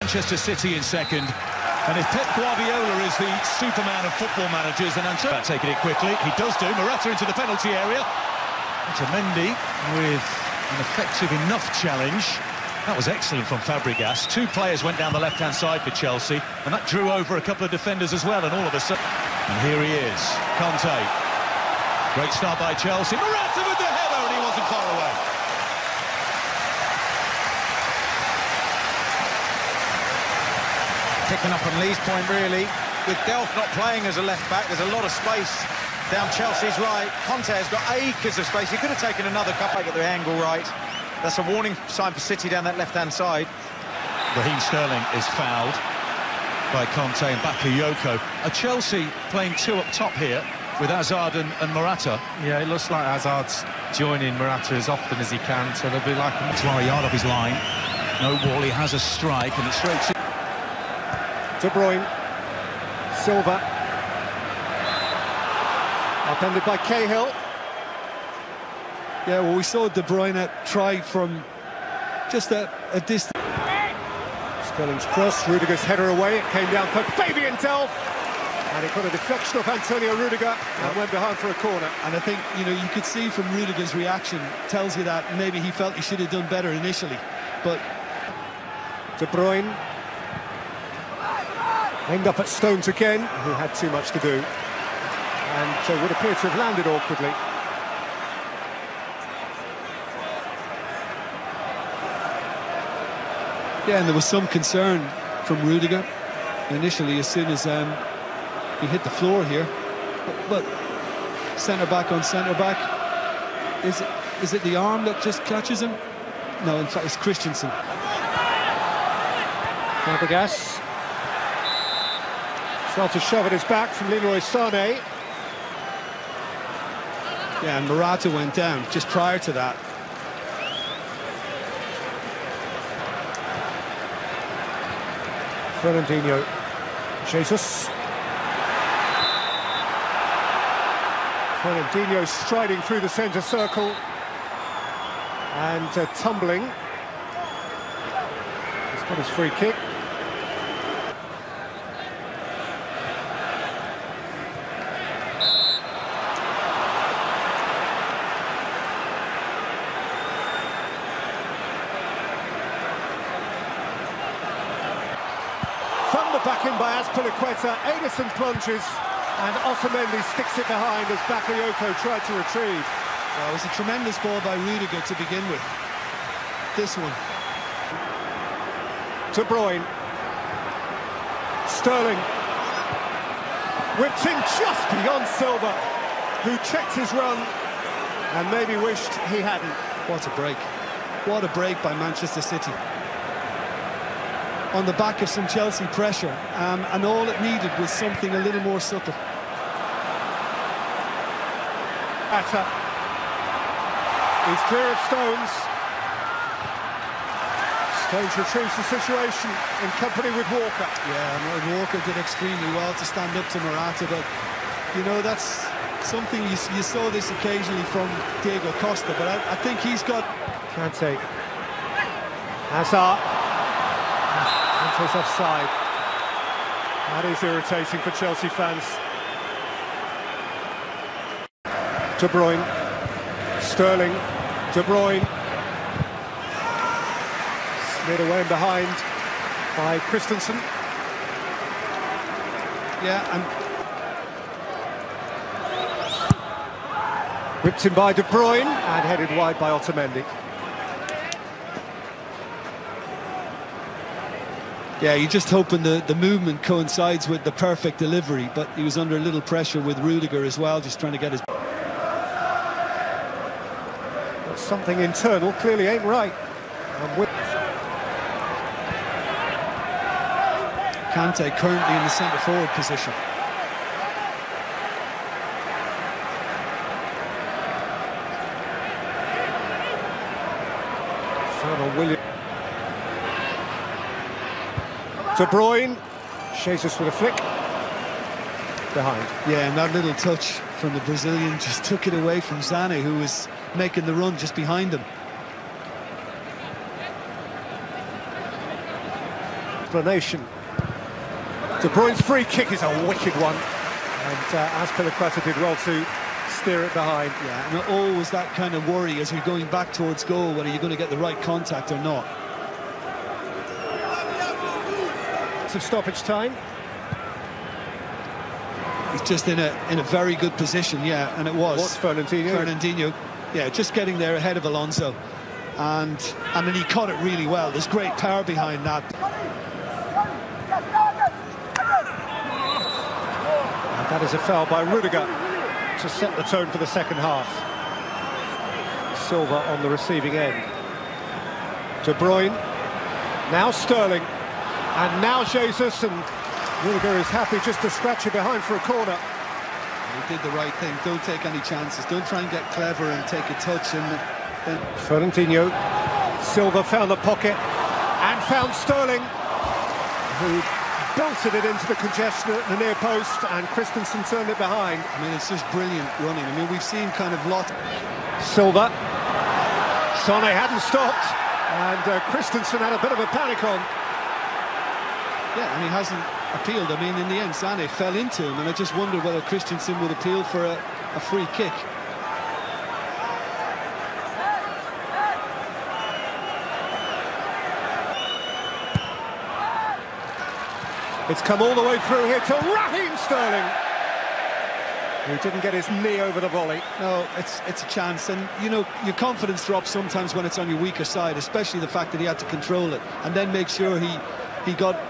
Manchester City in second. And if Pep Guardiola is the Superman of football managers, then Antonio taking it quickly. He does do. Morata into the penalty area. Otamendi with an effective enough challenge. That was excellent from Fabregas. Two players went down the left-hand side for Chelsea, and that drew over a couple of defenders as well, and all of a sudden... And here he is, Conte. Great start by Chelsea. Morata with the header, and he wasn't far away. Picking up on Lee's point, really. With Delph not playing as a left-back, there's a lot of space down Chelsea's right. Conte has got acres of space. He could have taken another cut back at the angle right. That's a warning sign for City down that left-hand side. Raheem Sterling is fouled by Conte and Bakayoko. Are Chelsea playing two up top here with Hazard and Morata? Yeah, it looks like Hazard's joining Morata as often as he can, so they'll be like... It's a yard off his line. No ball, he has a strike, and it's straight to... De Bruyne. Silva. Upended by Cahill. Yeah, well, we saw De Bruyne try from just a distance. Sterling's cross, Rudiger's header away. It came down for Fabian Delph. And it got a deflection off Antonio Rudiger and went behind for a corner. And I think, you know, you could see from Rudiger's reaction, tells you that maybe he felt he should have done better initially. But De Bruyne. Aimed up at Stones again, who had too much to do. And would appear to have landed awkwardly. yeah, and there was some concern from Rudiger initially as soon as he hit the floor here. But centre-back on centre-back. Is it the arm that just catches him? No, in fact, it's Christensen. Fabregas. Felt a shove at his back from Leroy Sané. Yeah, and Morata went down just prior to that. Fernandinho. Jesus. Fernandinho striding through the centre circle and tumbling. He's got his free kick. Back in by Azpilicueta, Ederson plunges and Otamendi sticks it behind as Bakayoko tried to retrieve. Well, it was a tremendous ball by Rudiger to begin with. This one. De Bruyne. Sterling. Whipped in just beyond Silva, who checked his run and maybe wished he hadn't. What a break. What a break by Manchester City. On the back of some Chelsea pressure, and all it needed was something a little more subtle. Atta. He's clear of Stones. Stones retrieves the situation in company with Walker. Yeah, and Walker did extremely well to stand up to Morata, but, you know, that's something you saw this occasionally from Diego Costa, but I think he's got... Kante. Hazard. Kante's offside. That is irritating for Chelsea fans. De Bruyne. Sterling. De Bruyne. Slid away and behind by Christensen. Yeah, and... Whipped in by De Bruyne and headed wide by Otamendi. Yeah, you're just hoping the movement coincides with the perfect delivery, but he was under a little pressure with Rudiger as well, just trying to get his... But something internal clearly ain't right. Kante currently in the centre-forward position. William. De Bruyne. Jesus with a flick. Behind. Yeah, and that little touch from the Brazilian just took it away from Sané, who was making the run just behind him. explanation. De Bruyne's free kick is a wicked one, and Azpilicueta did well to steer it behind. Yeah, and always that kind of worry as you're going back towards goal, whether you're going to get the right contact or not. Of stoppage time. He's just in a very good position, yeah, and it was. What's Fernandinho? Yeah, just getting there ahead of Alonso, and I mean he caught it really well. There's great power behind that. And that is a foul by Rudiger to set the tone for the second half. Silva on the receiving end. De Bruyne, now Sterling. And now Jesus, and Rudiger is happy just to scratch it behind for a corner. He did the right thing. Don't take any chances. Don't try and get clever and take a touch. And then Fernandinho, Silva found the pocket and found Sterling, who belted it into the congestion at the near post, and Christensen turned it behind. I mean, it's just brilliant running. I mean, we've seen kind of lots. Silva, Sane hadn't stopped, and Christensen had a bit of a panic on. Yeah, and he hasn't appealed. I mean, in the end, Sane fell into him, and I just wondered whether Christensen would appeal for a free kick. It's come all the way through here to Raheem Sterling, who didn't get his knee over the volley. No, it's a chance, and you know your confidence drops sometimes when it's on your weaker side, especially the fact that he had to control it and then make sure he got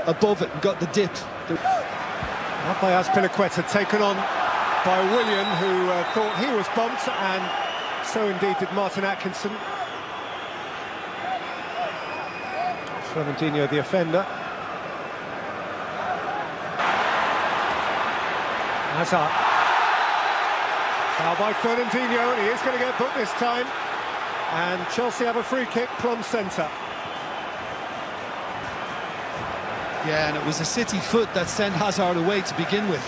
above it and got the dip. Not by Azpilicueta, taken on by Willian, who thought he was bumped, and so indeed did Martin Atkinson. Fernandinho, the offender. Hazard. Foul by Fernandinho, and he is going to get booked this time. And Chelsea have a free kick, plumb centre. Yeah, and it was a City foot that sent Hazard away to begin with.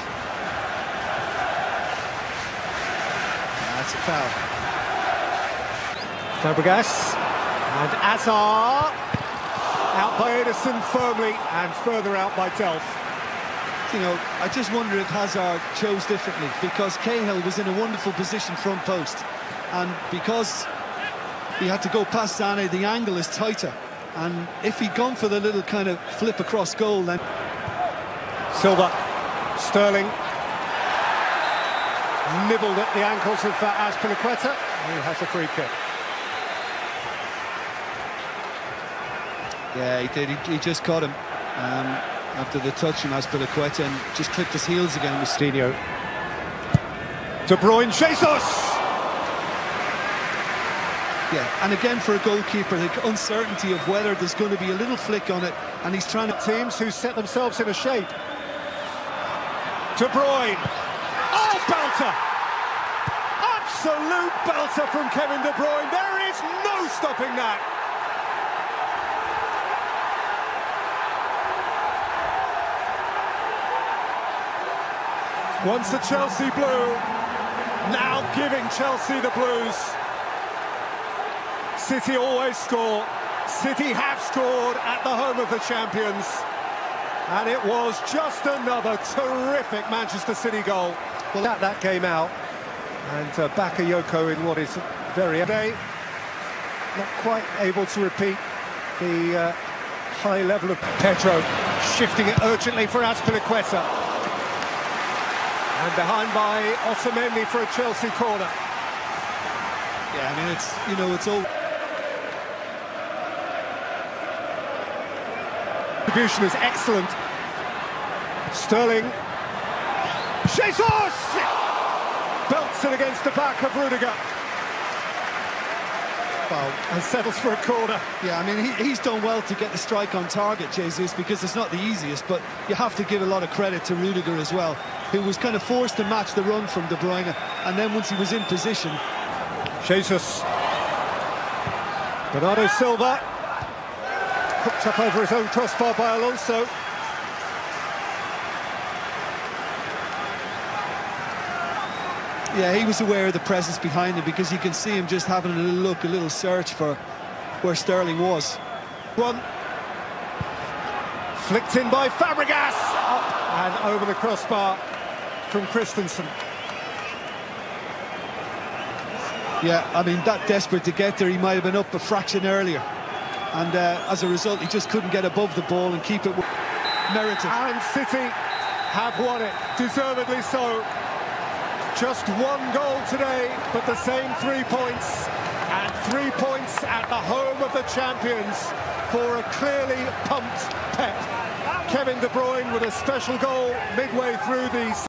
That's a foul. Fabregas and Hazard, out by Ederson firmly, and further out by Delph. You know, I just wonder if Hazard chose differently, because Cahill was in a wonderful position front post, and because he had to go past Sane, the angle is tighter. And if he'd gone for the little kind of flip across goal, then... Silva, Sterling, nibbled at the ankles of Azpilicueta, who has a free kick. Yeah, he did. He just caught him after the touch from Azpilicueta and just clipped his heels again. Moutinho. De Bruyne, Jesus! Yeah, and again for a goalkeeper, the uncertainty of whether there's going to be a little flick on it, and he's trying to... Teams who set themselves in a shape. De Bruyne. Oh, belter! Absolute belter from Kevin De Bruyne. There is no stopping that. Once the Chelsea blue, now giving Chelsea the blues. City always score. City have scored at the home of the champions. And it was just another terrific Manchester City goal. Well, that game out. And Bakayoko in what is very... Not quite able to repeat the high level of... Pedro shifting it urgently for Azpilicueta. And behind by Otamendi for a Chelsea corner. Yeah, I mean, it's, you know, it's all... Distribution is excellent. Sterling. Jesus! Belts it against the back of Rudiger. Foul. And settles for a corner. Yeah, I mean, he's done well to get the strike on target, Jesus, because it's not the easiest, but you have to give a lot of credit to Rudiger as well, who was kind of forced to match the run from De Bruyne, and then once he was in position... Jesus. Bernardo Silva. Hooked up over his own crossbar by Alonso. Yeah, he was aware of the presence behind him, because you can see him just having a little look, a little search for where Sterling was. One. Flicked in by Fabregas, up and over the crossbar from Christensen. Yeah, I mean, that desperate to get there, he might have been up a fraction earlier. And as a result, he just couldn't get above the ball and keep it merited. And City have won it, deservedly so. Just one goal today, but the same 3 points. And 3 points at the home of the champions for a clearly pumped Pep. Kevin De Bruyne with a special goal midway through the